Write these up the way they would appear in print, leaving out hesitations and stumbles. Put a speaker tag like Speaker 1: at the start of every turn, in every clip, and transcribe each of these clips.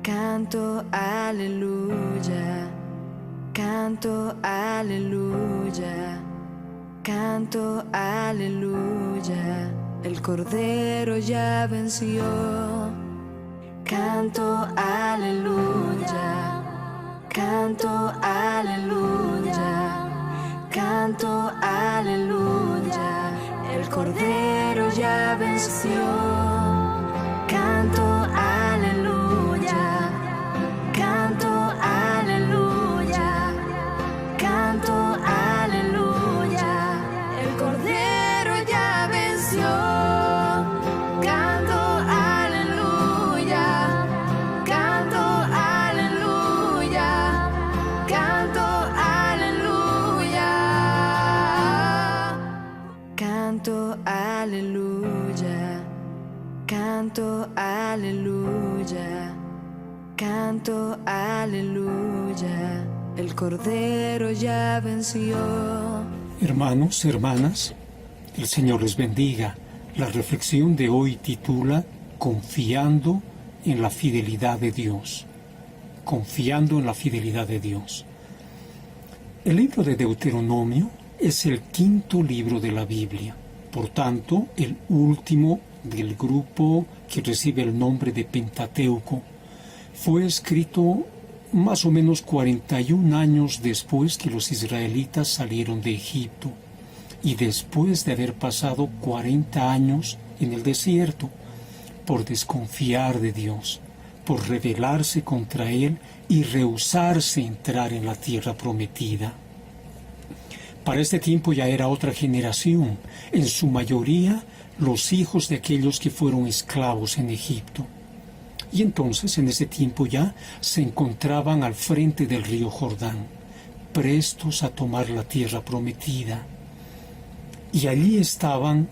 Speaker 1: Canto aleluya, canto aleluya, canto aleluya. El Cordero ya venció. Canto aleluya, canto aleluya, canto aleluya. El Cordero ya venció. Canto aleluya, canto aleluya, canto aleluya. El Cordero ya venció. Canto aleluya, canto aleluya, canto aleluya. Canto aleluya, canto aleluya, canto aleluya. El Cordero ya venció.
Speaker 2: Hermanos, hermanas, el Señor les bendiga. La reflexión de hoy titula Confiando en la fidelidad de Dios. Confiando en la fidelidad de Dios. El libro de Deuteronomio es el quinto libro de la Biblia, por tanto, el último del grupo que recibe el nombre de Pentateuco. Fue escrito más o menos 41 años después que los israelitas salieron de Egipto y después de haber pasado 40 años en el desierto por desconfiar de Dios, por rebelarse contra Él y rehusarse entrar en la tierra prometida. Para este tiempo ya era otra generación, en su mayoría los hijos de aquellos que fueron esclavos en Egipto. Y entonces en ese tiempo ya se encontraban al frente del río Jordán, prestos a tomar la tierra prometida. Y allí estaban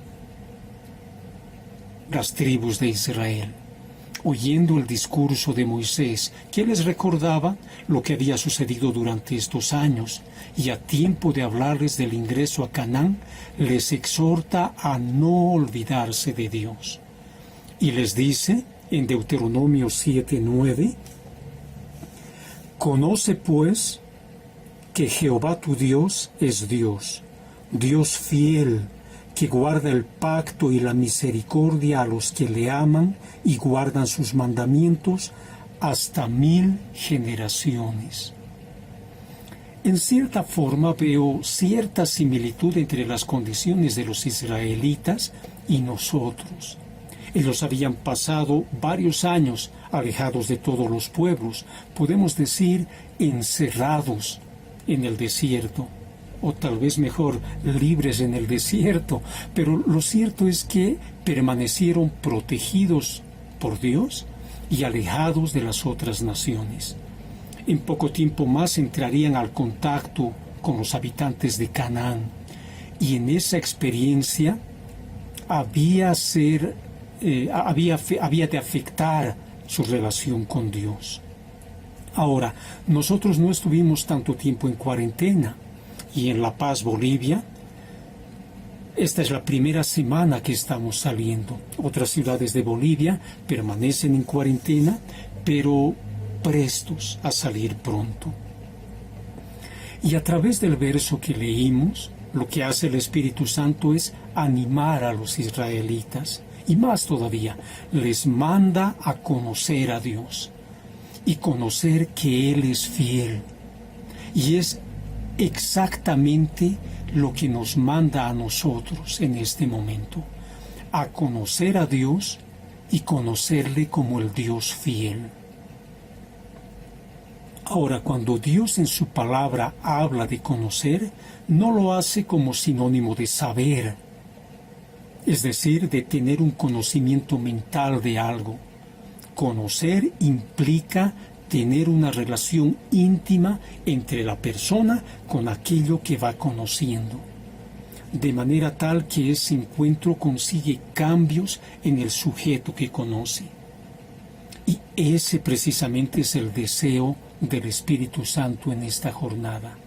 Speaker 2: las tribus de Israel, oyendo el discurso de Moisés, que les recordaba lo que había sucedido durante estos años, y a tiempo de hablarles del ingreso a Canaán, les exhorta a no olvidarse de Dios. Y les dice, en Deuteronomio 7:9, «Conoce pues que Jehová tu Dios es Dios, Dios fiel, que guarda el pacto y la misericordia a los que le aman y guardan sus mandamientos hasta 1000 generaciones». En cierta forma veo cierta similitud entre las condiciones de los israelitas y nosotros. Ellos habían pasado varios años alejados de todos los pueblos, podemos decir encerrados en el desierto, o tal vez mejor, libres en el desierto, pero lo cierto es que permanecieron protegidos por Dios y alejados de las otras naciones. En poco tiempo más entrarían al contacto con los habitantes de Canaán, y en esa experiencia había de afectar su relación con Dios. Ahora, nosotros no estuvimos tanto tiempo en cuarentena, y en La Paz, Bolivia, esta es la primera semana que estamos saliendo. Otras ciudades de Bolivia permanecen en cuarentena, pero prestos a salir pronto. Y a través del verso que leímos, lo que hace el Espíritu Santo es animar a los israelitas, y más todavía, les manda a conocer a Dios, y conocer que Él es fiel, y es exactamente lo que nos manda a nosotros en este momento, a conocer a Dios y conocerle como el Dios fiel. Ahora, cuando Dios en su palabra habla de conocer, no lo hace como sinónimo de saber, es decir, de tener un conocimiento mental de algo. Conocer implica tener una relación íntima entre la persona con aquello que va conociendo, de manera tal que ese encuentro consigue cambios en el sujeto que conoce. Y ese precisamente es el deseo del Espíritu Santo en esta jornada,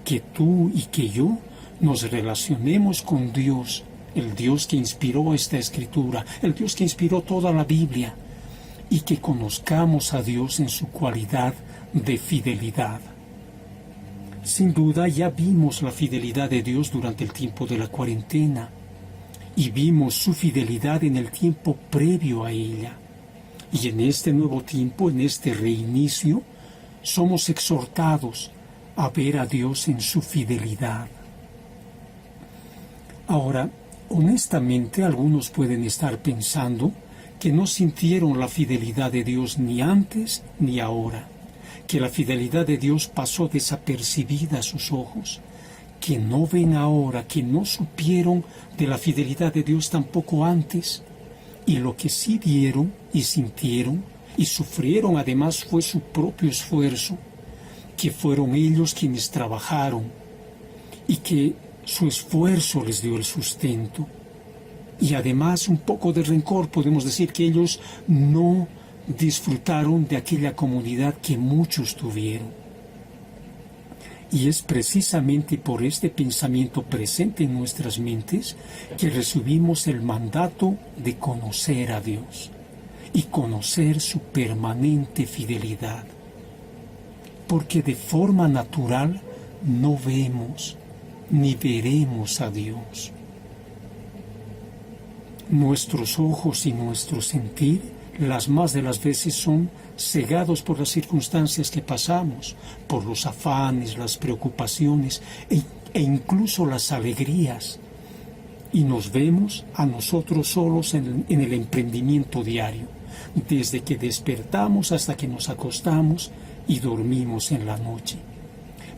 Speaker 2: que tú y que yo nos relacionemos con Dios, el Dios que inspiró esta Escritura, el Dios que inspiró toda la Biblia, y que conozcamos a Dios en su cualidad de fidelidad. Sin duda ya vimos la fidelidad de Dios durante el tiempo de la cuarentena y vimos su fidelidad en el tiempo previo a ella. Y en este nuevo tiempo, en este reinicio, somos exhortados a ver a Dios en su fidelidad. Ahora, honestamente, algunos pueden estar pensando que no sintieron la fidelidad de Dios ni antes ni ahora, que la fidelidad de Dios pasó desapercibida a sus ojos, que no ven ahora, que no supieron de la fidelidad de Dios tampoco antes, y lo que sí vieron y sintieron y sufrieron además fue su propio esfuerzo, que fueron ellos quienes trabajaron y que su esfuerzo les dio el sustento. Y además un poco de rencor, podemos decir que ellos no disfrutaron de aquella comodidad que muchos tuvieron. Y es precisamente por este pensamiento presente en nuestras mentes que recibimos el mandato de conocer a Dios y conocer su permanente fidelidad. Porque de forma natural no vemos ni veremos a Dios. Nuestros ojos y nuestro sentir, las más de las veces, son cegados por las circunstancias que pasamos, por los afanes, las preocupaciones e incluso las alegrías. Y nos vemos a nosotros solos en el emprendimiento diario, desde que despertamos hasta que nos acostamos y dormimos en la noche,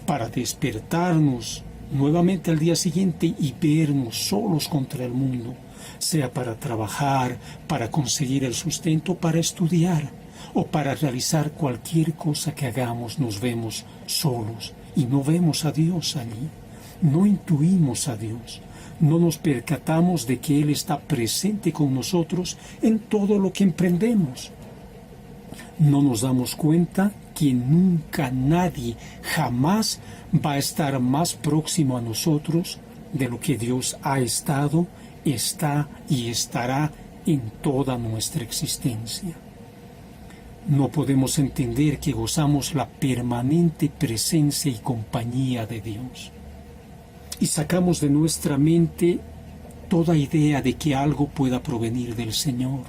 Speaker 2: para despertarnos nuevamente al día siguiente y vernos solos contra el mundo, sea para trabajar, para conseguir el sustento, para estudiar o para realizar cualquier cosa que hagamos. Nos vemos solos y no vemos a Dios allí, no intuimos a Dios, no nos percatamos de que Él está presente con nosotros en todo lo que emprendemos. No nos damos cuenta que nunca nadie, jamás va a estar más próximo a nosotros de lo que Dios ha estado, está y estará en toda nuestra existencia. No podemos entender que gozamos la permanente presencia y compañía de Dios. Y sacamos de nuestra mente toda idea de que algo pueda provenir del Señor,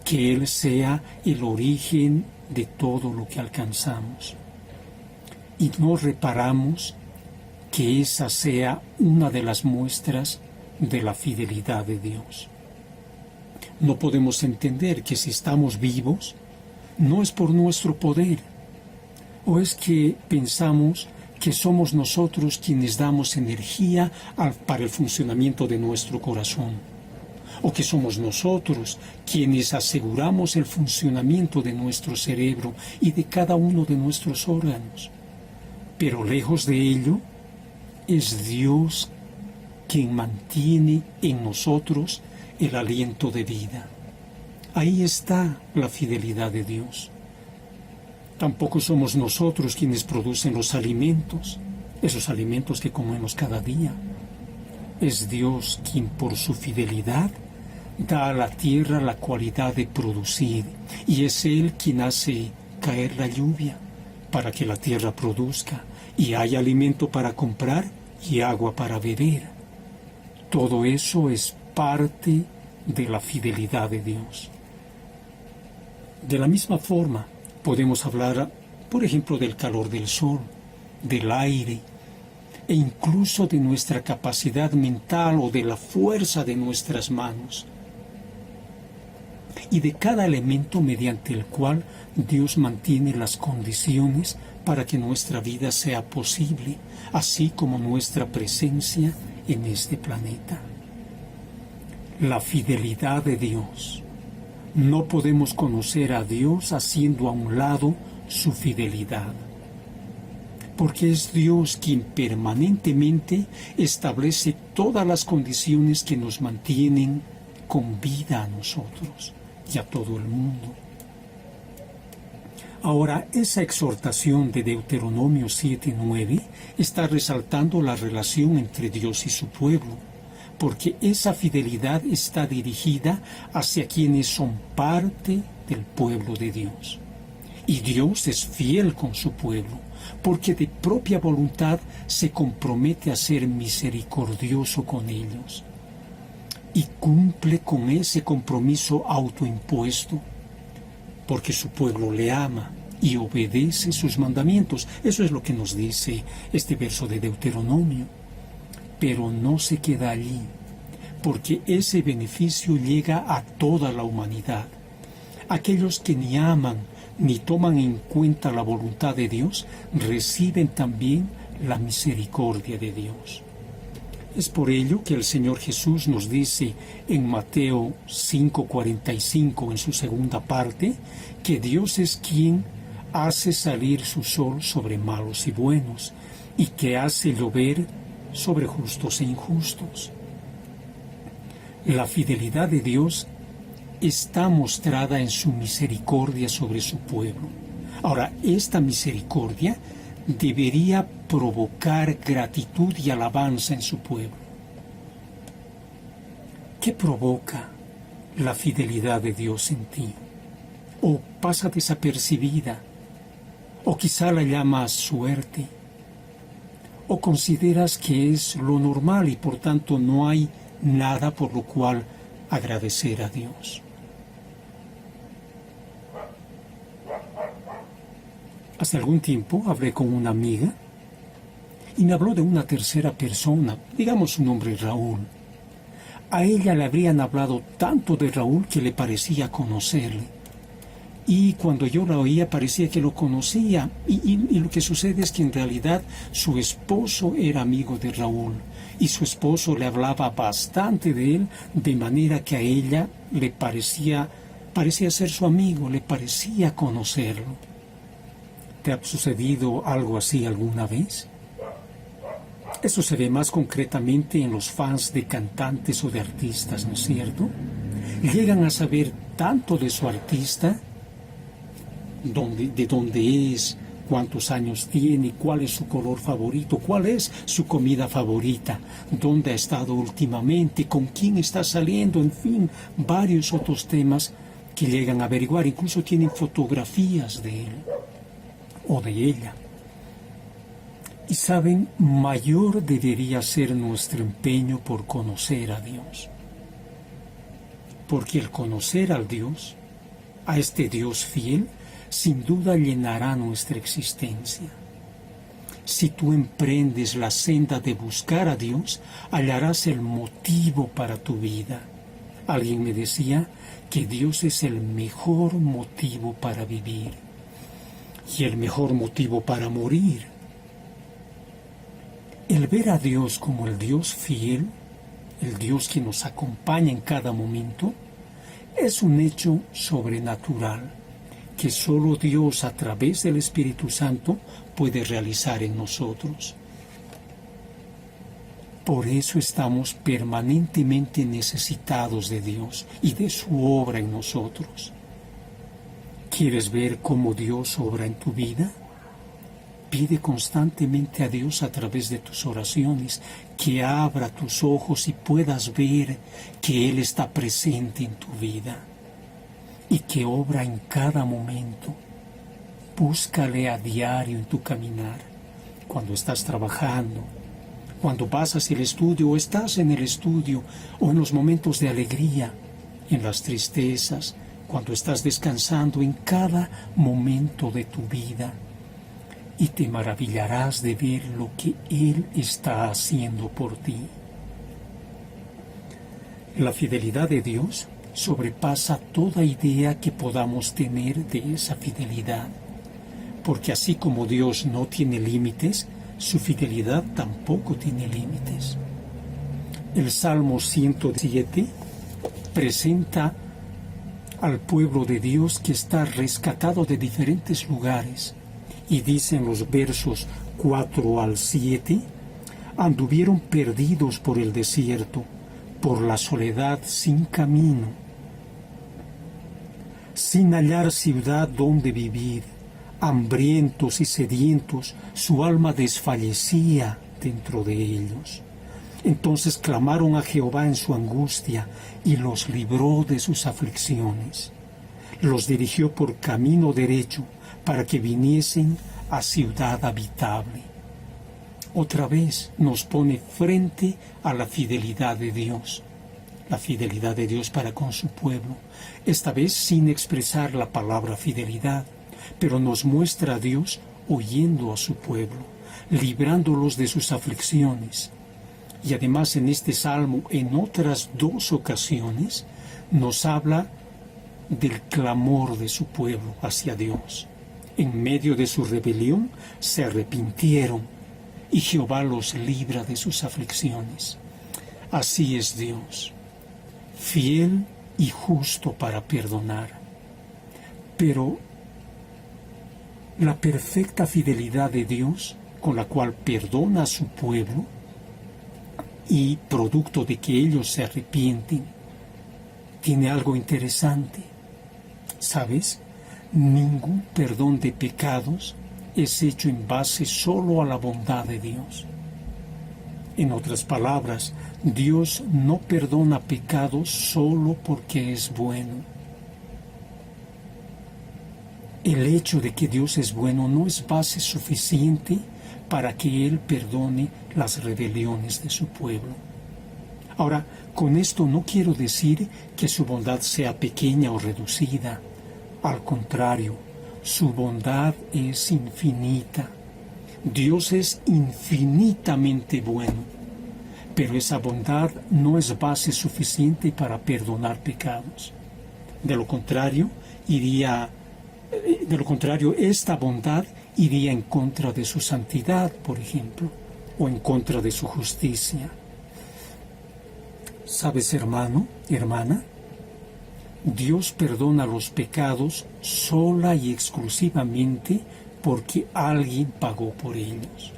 Speaker 2: que Él sea el origen de todo lo que alcanzamos. Y no reparamos que esa sea una de las muestras de la fidelidad de Dios. No podemos entender que si estamos vivos, no es por nuestro poder, o es que pensamos que somos nosotros quienes damos energía para el funcionamiento de nuestro corazón, o que somos nosotros quienes aseguramos el funcionamiento de nuestro cerebro y de cada uno de nuestros órganos. Pero lejos de ello, es Dios quien mantiene en nosotros el aliento de vida. Ahí está la fidelidad de Dios. Tampoco somos nosotros quienes producen los alimentos, esos alimentos que comemos cada día. Es Dios quien por su fidelidad da a la tierra la cualidad de producir, y es Él quien hace caer la lluvia para que la tierra produzca y haya alimento para comprar y agua para beber. Todo eso es parte de la fidelidad de Dios. De la misma forma, podemos hablar, por ejemplo, del calor del sol, del aire, e incluso de nuestra capacidad mental o de la fuerza de nuestras manos, y de cada elemento mediante el cual Dios mantiene las condiciones para que nuestra vida sea posible, así como nuestra presencia en este planeta. La fidelidad de Dios. No podemos conocer a Dios haciendo a un lado su fidelidad, porque es Dios quien permanentemente establece todas las condiciones que nos mantienen con vida a nosotros y a todo el mundo. Ahora, esa exhortación de Deuteronomio 7:9 está resaltando la relación entre Dios y su pueblo, porque esa fidelidad está dirigida hacia quienes son parte del pueblo de Dios. Y Dios es fiel con su pueblo, porque de propia voluntad se compromete a ser misericordioso con ellos. Y cumple con ese compromiso autoimpuesto, porque su pueblo le ama y obedece sus mandamientos. Eso es lo que nos dice este verso de Deuteronomio. Pero no se queda allí, porque ese beneficio llega a toda la humanidad. Aquellos que ni aman ni toman en cuenta la voluntad de Dios, reciben también la misericordia de Dios. Es por ello que el Señor Jesús nos dice en Mateo 5:45, en su segunda parte, que Dios es quien hace salir su sol sobre malos y buenos, y que hace llover sobre justos e injustos. La fidelidad de Dios está mostrada en su misericordia sobre su pueblo. Ahora, esta misericordia debería provocar gratitud y alabanza en su pueblo. ¿Qué provoca la fidelidad de Dios en ti? ¿O pasa desapercibida? ¿O quizá la llamas suerte? ¿O consideras que es lo normal y por tanto no hay nada por lo cual agradecer a Dios? Hace algún tiempo hablé con una amiga y me habló de una tercera persona, digamos su nombre Raúl. A ella le habrían hablado tanto de Raúl que le parecía conocerle. Y cuando yo la oía parecía que lo conocía. Y lo que sucede es que en realidad su esposo era amigo de Raúl. Y su esposo le hablaba bastante de él, de manera que a ella le parecía ser su amigo, le parecía conocerlo. ¿Te ha sucedido algo así alguna vez? Eso se ve más concretamente en los fans de cantantes o de artistas, ¿no es cierto? Llegan a saber tanto de su artista, de dónde es, cuántos años tiene, cuál es su color favorito, cuál es su comida favorita, dónde ha estado últimamente, con quién está saliendo, en fin, varios otros temas que llegan a averiguar. Incluso tienen fotografías de él o de ella. Y saben, mayor debería ser nuestro empeño por conocer a Dios. Porque el conocer al Dios, a este Dios fiel, sin duda llenará nuestra existencia. Si tú emprendes la senda de buscar a Dios, hallarás el motivo para tu vida. Alguien me decía que Dios es el mejor motivo para vivir y el mejor motivo para morir. El ver a Dios como el Dios fiel, el Dios que nos acompaña en cada momento, es un hecho sobrenatural que solo Dios a través del Espíritu Santo puede realizar en nosotros. Por eso estamos permanentemente necesitados de Dios y de su obra en nosotros. ¿Quieres ver cómo Dios obra en tu vida? Pide constantemente a Dios a través de tus oraciones que abra tus ojos y puedas ver que Él está presente en tu vida y que obra en cada momento. Búscale a diario en tu caminar, cuando estás trabajando, cuando vas hacia el estudio o estás en el estudio, o en los momentos de alegría, en las tristezas, cuando estás descansando, en cada momento de tu vida. Y te maravillarás de ver lo que Él está haciendo por ti. La fidelidad de Dios sobrepasa toda idea que podamos tener de esa fidelidad, porque así como Dios no tiene límites, su fidelidad tampoco tiene límites. El Salmo 107 presenta al pueblo de Dios que está rescatado de diferentes lugares. Y dicen los versos 4 al 7, anduvieron perdidos por el desierto, por la soledad sin camino, sin hallar ciudad donde vivir, hambrientos y sedientos, su alma desfallecía dentro de ellos. Entonces clamaron a Jehová en su angustia y los libró de sus aflicciones. Los dirigió por camino derecho para que viniesen a ciudad habitable. Otra vez nos pone frente a la fidelidad de Dios. La fidelidad de Dios para con su pueblo. Esta vez sin expresar la palabra fidelidad, pero nos muestra a Dios oyendo a su pueblo, librándolos de sus aflicciones. Y además en este salmo, en otras 2 ocasiones, nos habla del clamor de su pueblo hacia Dios. En medio de su rebelión se arrepintieron y Jehová los libra de sus aflicciones. Así es Dios, fiel y justo para perdonar. Pero la perfecta fidelidad de Dios, con la cual perdona a su pueblo, y producto de que ellos se arrepienten, tiene algo interesante. ¿Sabes? Ningún perdón de pecados es hecho en base solo a la bondad de Dios. En otras palabras, Dios no perdona pecados solo porque es bueno. El hecho de que Dios es bueno no es base suficiente para que Él perdone las rebeliones de su pueblo. Ahora, con esto no quiero decir que su bondad sea pequeña o reducida. Al contrario, su bondad es infinita. Dios es infinitamente bueno, pero esa bondad no es base suficiente para perdonar pecados. De lo contrario, esta bondad iría en contra de su santidad, por ejemplo, o en contra de su justicia. ¿Sabes, hermano, hermana? Dios perdona los pecados sola y exclusivamente porque alguien pagó por ellos.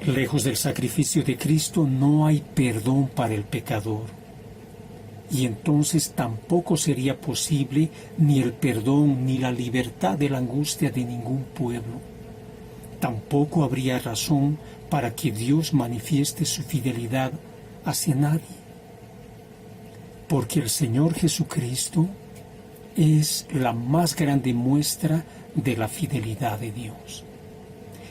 Speaker 2: Lejos del sacrificio de Cristo no hay perdón para el pecador. Y entonces tampoco sería posible ni el perdón ni la libertad de la angustia de ningún pueblo. Tampoco habría razón para que Dios manifieste su fidelidad hacia nadie. Porque el Señor Jesucristo es la más grande muestra de la fidelidad de Dios.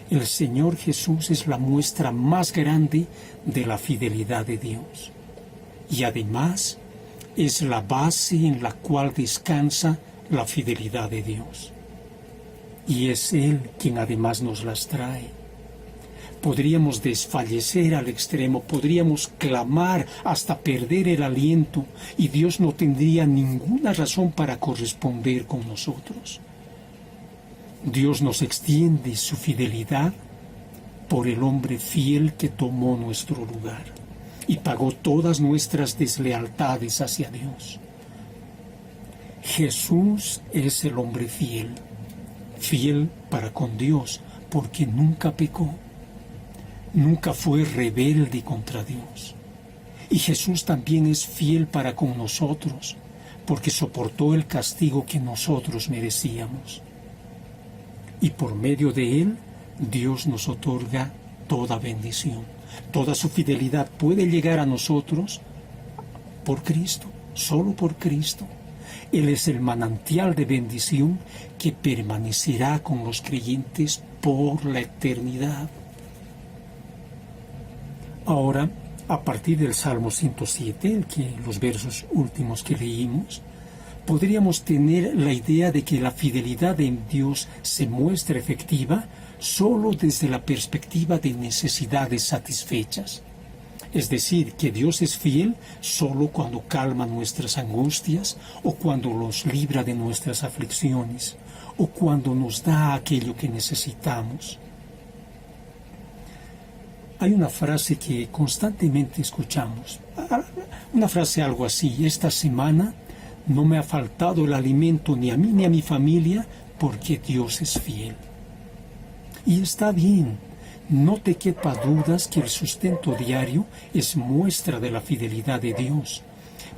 Speaker 2: El Señor Jesús es la muestra más grande de la fidelidad de Dios. Y además es la base en la cual descansa la fidelidad de Dios. Y es Él quien además nos las trae. Podríamos desfallecer al extremo, podríamos clamar hasta perder el aliento y Dios no tendría ninguna razón para corresponder con nosotros. Dios nos extiende su fidelidad por el hombre fiel que tomó nuestro lugar y pagó todas nuestras deslealtades hacia Dios. Jesús es el hombre fiel, fiel para con Dios porque nunca pecó. Nunca fue rebelde contra Dios. Y Jesús también es fiel para con nosotros, porque soportó el castigo que nosotros merecíamos. Y por medio de Él, Dios nos otorga toda bendición. Toda su fidelidad puede llegar a nosotros por Cristo, solo por Cristo. Él es el manantial de bendición que permanecerá con los creyentes por la eternidad. Ahora, a partir del Salmo 107, los versos últimos que leímos, podríamos tener la idea de que la fidelidad en Dios se muestra efectiva solo desde la perspectiva de necesidades satisfechas. Es decir, que Dios es fiel solo cuando calma nuestras angustias o cuando los libra de nuestras aflicciones o cuando nos da aquello que necesitamos. Hay una frase que constantemente escuchamos, una frase algo así: esta semana no me ha faltado el alimento ni a mí ni a mi familia porque Dios es fiel. Y está bien, no te quepa dudas que el sustento diario es muestra de la fidelidad de Dios,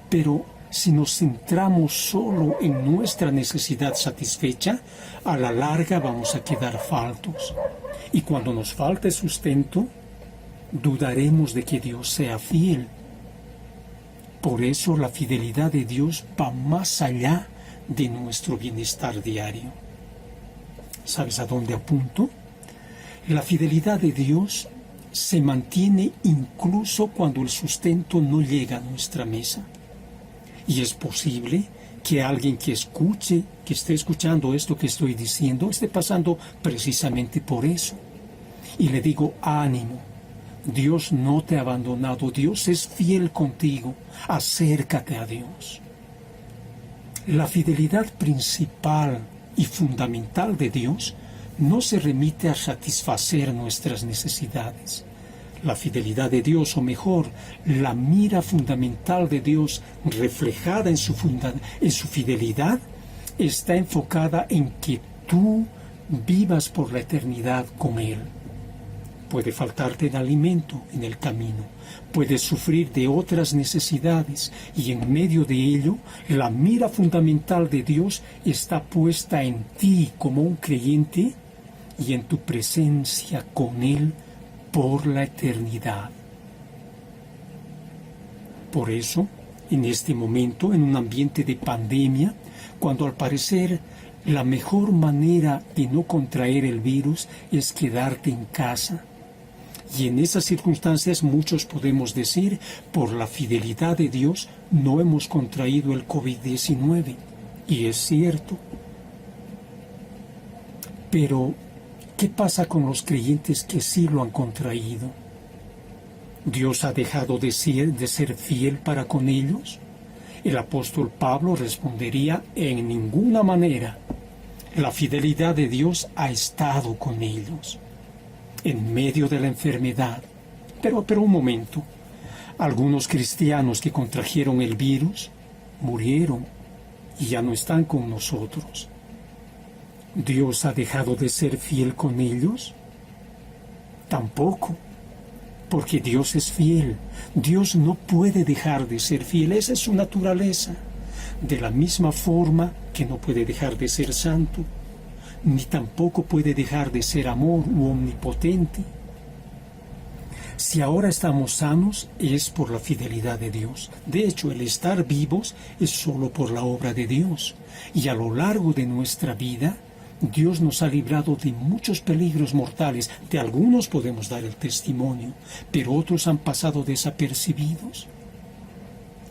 Speaker 2: pero si nos centramos solo en nuestra necesidad satisfecha, a la larga vamos a quedar faltos. Y cuando nos falta el sustento, dudaremos de que Dios sea fiel. Por eso la fidelidad de Dios va más allá de nuestro bienestar diario. ¿Sabes a dónde apunto? La fidelidad de Dios se mantiene incluso cuando el sustento no llega a nuestra mesa. Y es posible que alguien que esté escuchando esto que estoy diciendo, esté pasando precisamente por eso. Y le digo, ánimo, Dios no te ha abandonado, Dios es fiel contigo, acércate a Dios. La fidelidad principal y fundamental de Dios no se remite a satisfacer nuestras necesidades. La fidelidad de Dios, o mejor, la mira fundamental de Dios reflejada en su fidelidad, está enfocada en que tú vivas por la eternidad con Él. Puede faltarte el alimento en el camino, puedes sufrir de otras necesidades, y en medio de ello, la mira fundamental de Dios está puesta en ti como un creyente y en tu presencia con Él por la eternidad. Por eso, en este momento, en un ambiente de pandemia, cuando al parecer la mejor manera de no contraer el virus es quedarte en casa, y en esas circunstancias muchos podemos decir, por la fidelidad de Dios no hemos contraído el COVID-19, y es cierto. Pero, ¿qué pasa con los creyentes que sí lo han contraído? ¿Dios ha dejado de ser fiel para con ellos? El apóstol Pablo respondería, en ninguna manera. La fidelidad de Dios ha estado con ellos, en medio de la enfermedad. Pero un momento, algunos cristianos que contrajeron el virus murieron y ya no están con nosotros. ¿Dios ha dejado de ser fiel con ellos? Tampoco, porque Dios es fiel. Dios no puede dejar de ser fiel, esa es su naturaleza. De la misma forma que no puede dejar de ser santo, ni tampoco puede dejar de ser amor u omnipotente. Si ahora estamos sanos, es por la fidelidad de Dios. De hecho, el estar vivos es solo por la obra de Dios. Y a lo largo de nuestra vida, Dios nos ha librado de muchos peligros mortales. De algunos podemos dar el testimonio, pero otros han pasado desapercibidos.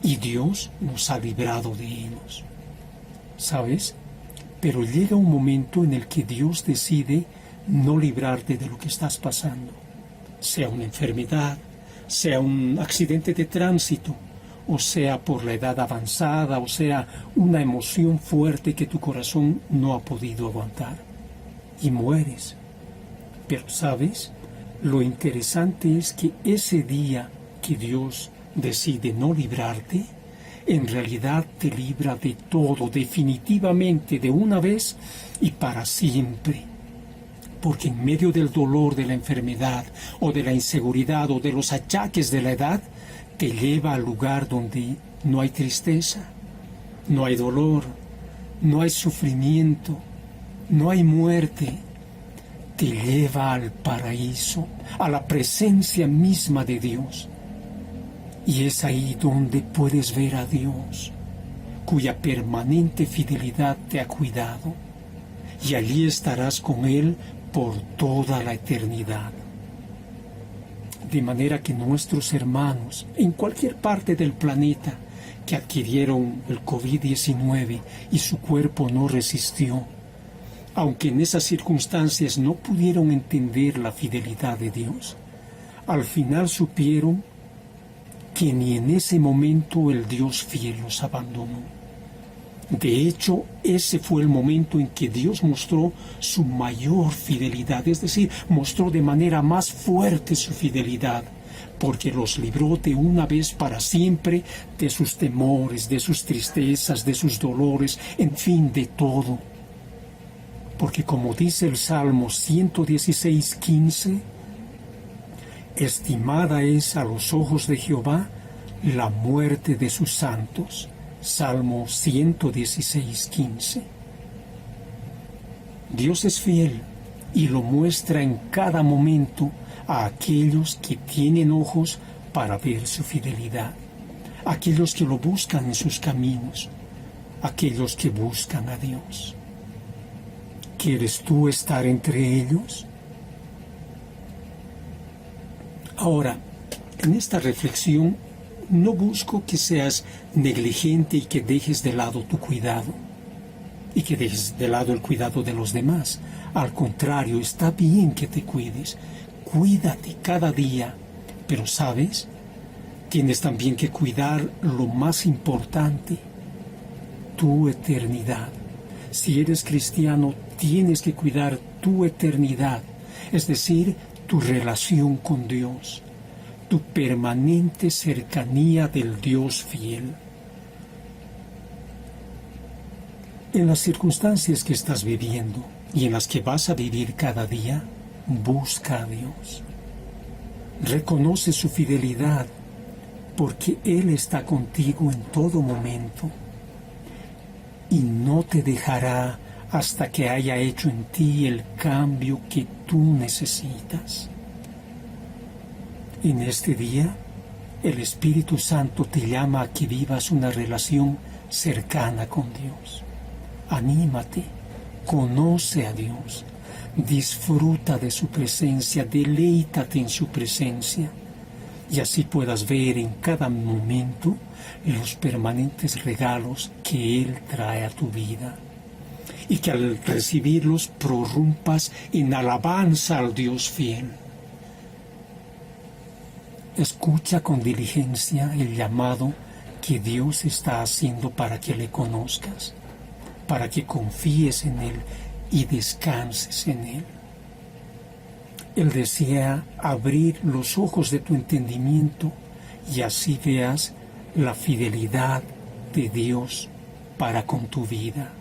Speaker 2: Y Dios nos ha librado de ellos. ¿Sabes? Pero llega un momento en el que Dios decide no librarte de lo que estás pasando. Sea una enfermedad, sea un accidente de tránsito, o sea por la edad avanzada, o sea una emoción fuerte que tu corazón no ha podido aguantar. Y mueres. Pero ¿sabes? Lo interesante es que ese día que Dios decide no librarte, en realidad te libra de todo, definitivamente, de una vez y para siempre. Porque en medio del dolor de la enfermedad, o de la inseguridad, o de los achaques de la edad, te lleva al lugar donde no hay tristeza, no hay dolor, no hay sufrimiento, no hay muerte. Te lleva al paraíso, a la presencia misma de Dios. Y es ahí donde puedes ver a Dios, cuya permanente fidelidad te ha cuidado, y allí estarás con Él por toda la eternidad. De manera que nuestros hermanos, en cualquier parte del planeta, que adquirieron el COVID-19 y su cuerpo no resistió, aunque en esas circunstancias no pudieron entender la fidelidad de Dios, al final supieron que ni en ese momento el Dios fiel los abandonó. De hecho, ese fue el momento en que Dios mostró su mayor fidelidad, es decir, mostró de manera más fuerte su fidelidad, porque los libró de una vez para siempre de sus temores, de sus tristezas, de sus dolores, en fin, de todo. Porque como dice el Salmo 116:15, estimada es a los ojos de Jehová la muerte de sus santos. Salmo 116:15. Dios es fiel y lo muestra en cada momento a aquellos que tienen ojos para ver su fidelidad, aquellos que lo buscan en sus caminos, aquellos que buscan a Dios. ¿Quieres tú estar entre ellos? Ahora, en esta reflexión, no busco que seas negligente y que dejes de lado tu cuidado, y que dejes de lado el cuidado de los demás. Al contrario, está bien que te cuides. Cuídate cada día, pero ¿sabes? Tienes también que cuidar lo más importante, tu eternidad. Si eres cristiano, tienes que cuidar tu eternidad, es decir, tu relación con Dios, tu permanente cercanía del Dios fiel. En las circunstancias que estás viviendo y en las que vas a vivir cada día, busca a Dios. Reconoce su fidelidad, porque Él está contigo en todo momento y no te dejará hasta que haya hecho en ti el cambio que tú necesitas. En este día, el Espíritu Santo te llama a que vivas una relación cercana con Dios. Anímate, conoce a Dios, disfruta de su presencia, deleítate en su presencia, y así puedas ver en cada momento los permanentes regalos que Él trae a tu vida, y que al recibirlos prorrumpas en alabanza al Dios fiel. Escucha con diligencia el llamado que Dios está haciendo para que le conozcas, para que confíes en Él y descanses en Él. Él desea abrir los ojos de tu entendimiento y así veas la fidelidad de Dios para con tu vida.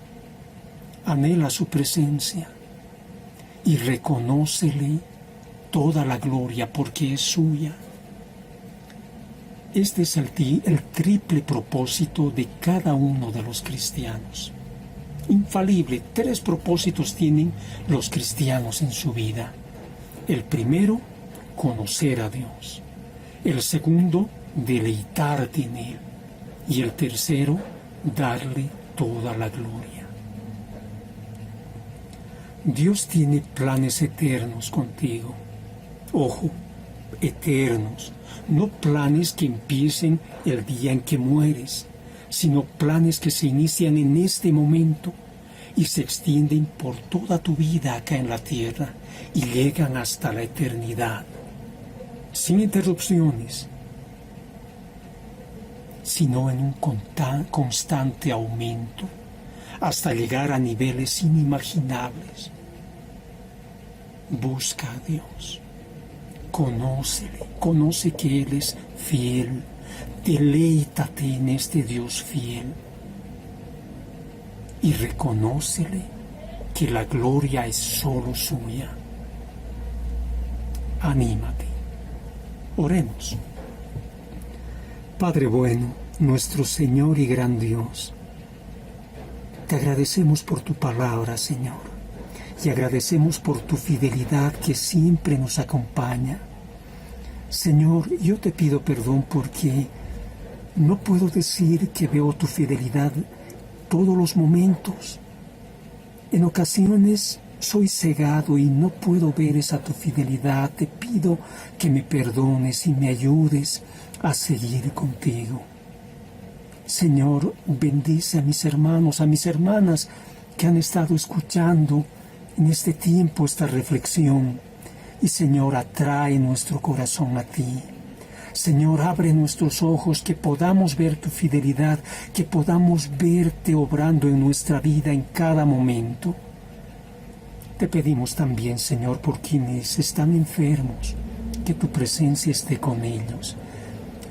Speaker 2: Anhela su presencia y reconócele toda la gloria porque es suya. Este es el triple propósito de cada uno de los cristianos. Infalible, 3 propósitos tienen los cristianos en su vida. El primero, conocer a Dios. El segundo, deleitarte en Él. Y el tercero, darle toda la gloria. Dios tiene planes eternos contigo. Ojo, eternos. No planes que empiecen el día en que mueres, sino planes que se inician en este momento y se extienden por toda tu vida acá en la tierra y llegan hasta la eternidad, sin interrupciones, sino en un constante aumento, hasta llegar a niveles inimaginables. Busca a Dios, conócele, conoce que Él es fiel, deleítate en este Dios fiel y reconócele que la gloria es solo suya. Anímate. Oremos. Padre bueno, nuestro Señor y gran Dios, te agradecemos por tu palabra, Señor, y agradecemos por tu fidelidad que siempre nos acompaña. Señor, yo te pido perdón porque no puedo decir que veo tu fidelidad todos los momentos. En ocasiones soy cegado y no puedo ver esa tu fidelidad. Te pido que me perdones y me ayudes a seguir contigo. Señor, bendice a mis hermanos, a mis hermanas que han estado escuchando en este tiempo esta reflexión. Y Señor, atrae nuestro corazón a ti. Señor, abre nuestros ojos, que podamos ver tu fidelidad, que podamos verte obrando en nuestra vida en cada momento. Te pedimos también, Señor, por quienes están enfermos, que tu presencia esté con ellos.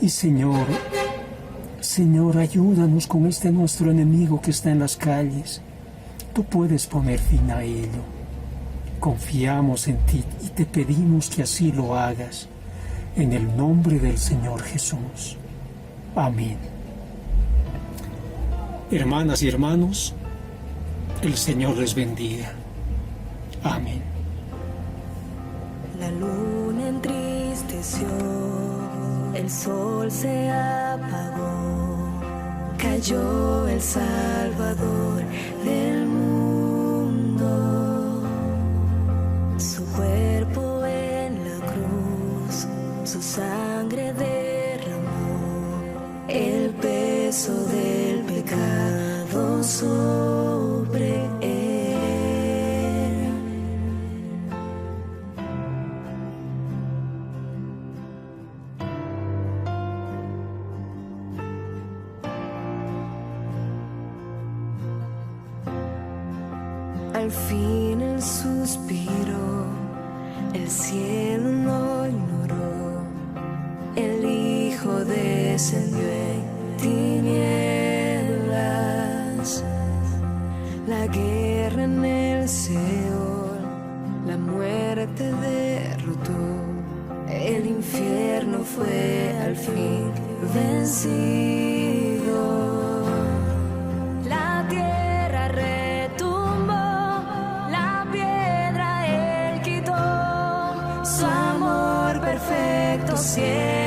Speaker 2: Y Señor, ayúdanos con este nuestro enemigo que está en las calles. Tú puedes poner fin a ello. Confiamos en ti y te pedimos que así lo hagas. En el nombre del Señor Jesús. Amén. Hermanas y hermanos, el Señor les bendiga. Amén.
Speaker 1: La luna entristeció, el sol se apagó, cayó el Salvador del mundo. Su cuerpo en la cruz, su sangre derramó, el peso del pecado sobre él. Al fin el suspiro, el cielo no ignoró, el Hijo descendió en tinieblas, la guerra en el Seol, la muerte derrotó, el infierno fue al fin vencido. La tierra retumbó, la piedra él quitó, su amor perfecto siempre.